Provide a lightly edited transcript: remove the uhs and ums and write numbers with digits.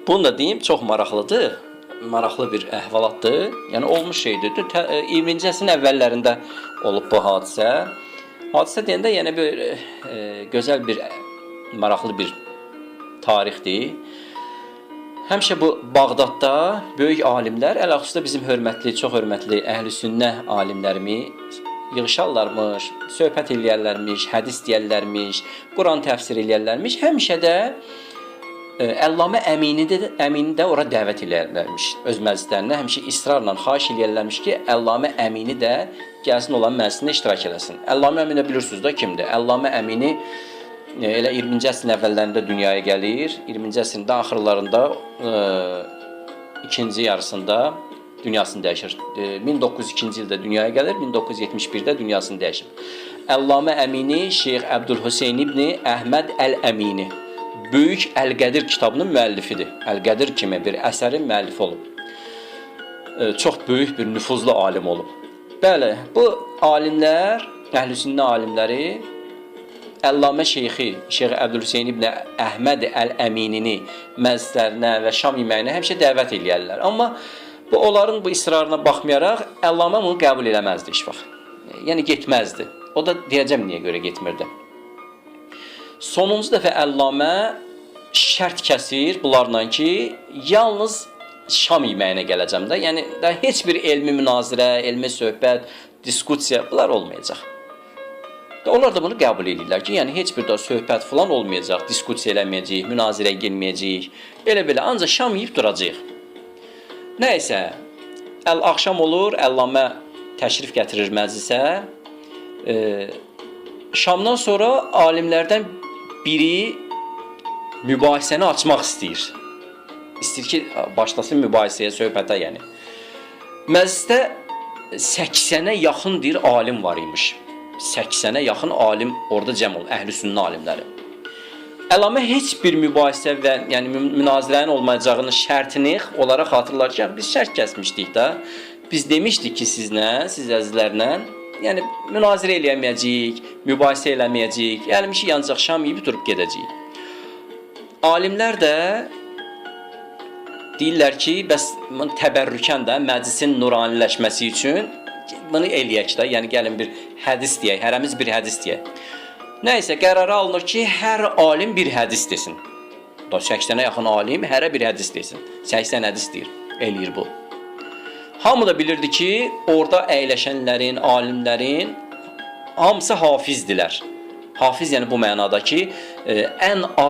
Bunu da deyim, çox maraqlıdır. Maraqlı bir əhvalatdır. Yəni olmuş şeydir. 20-ci əsrin əvvəllərində olub bu hadisə. Hadisə deyəndə yəni bir gözəl bir, maraqlı bir tarixdir. Həmişə bu Bağdadda böyük alimlər, ələlxüsus bizim hörmətli, çox hörmətli əhl-i-sünnə alimlərimiz yığışarlarmış, söhbət eləyərlərmiş, hədis deyərlərmiş, Quran təfsir eləyərlərmiş. Həmişə də Əllamə Əmini də ora dəvət eləyərlərmiş öz məclislərinə. Həmişə israrla xahiş eləyərlərmiş ki, Əllamə Əmini də gəlsin olan məclisində iştirak eləsin. Əllamə Əmini bilirsiniz də kimdir? Əllamə Əmini elə 20-ci əsrin əvvəllərində dünyaya gəlir. 20-ci əsrin də axırlarında ikinci yarısında dünyasını dəyişir. 1902-ci ildə dünyaya gəlir, 1971-də dünyasını dəyişir. Əllamə Əmini Şeyx Əbdülhüseyn ibn Əhməd Əl-Əmini Böyük Əl-Qədir kitabının müəllifidir. Əl-Qədir kimi bir əsərin müəllifi olub. Çox böyük bir nüfuzlu alim olub. Bəli, bu alimlər, əhl-i-sünnə alimləri Əllamə Şeyxi, Şeyx Əbdülhüseyn ibn Əhməd Əl-Əminini məclislərinə və şam yeməyinə həmişə dəvət eləyərlər. Amma onların bu israrına baxmayaraq, Əllamə bunu qəbul eləməzdi heç vaxt. Yəni getməzdi. O da deyəcəm niyə görə getmirdi. Sonuncu dəfə Əllamə şərt kəsir bunlarla ki, yalnız şam yeməyinə gələcəm də. Yəni heç bir elmi münazirə, elmi söhbət, diskusiya bunlar olmayacaq. Onlar da bunu qəbul edirlər ki, yəni heç bir də söhbət falan olmayacaq, diskusiya eləməyəcəyik, münazirəyə girməyəcəyik. Belə-belə ancaq şam yeyib duracağıq. Nəysə, axşam olur, Əllamə təşrif gətirir məclisə. Şamdan sonra alimlərdən biri mübahisəni açmaq istəyir. İstəyir ki, başlasın mübahisəyə, söhbətə yəni. Məclisdə 80-ə yaxın bir alim var imiş. 80-ə yaxın alim orada cəm olub, əhl-i-sünnə alimləri. Əllamə heç bir mübahisə və yəni münazirənin olmayacağının şərtini onlara xatırlar ki, biz şərt kəsmişdik də. Biz demişdik ki, sizlə, siz əzizlərlə, yəni münazirə eləməyəcəyik, mübahisə eləməyəcəyik, gəlmişik ancaq şam yeyib durub gedəcəyik. Alimlər də deyirlər ki, bəs təbərrükən də məclisin nuraniləşməsi üçün bunu eləyək də, yəni gəlin bir hədis deyək, hərəmiz bir hədis deyək. Nəysə, qərara alınır ki, hər alim bir hədis desin. 80-ə yaxın alim hərə bir hədis desin. 80 hədis deyir, eləyir bu. Hamı da bilirdi ki, orada əyləşənlərin, alimlərin hamısı hafizdirlər. Hafiz yəni bu mənada ki, ən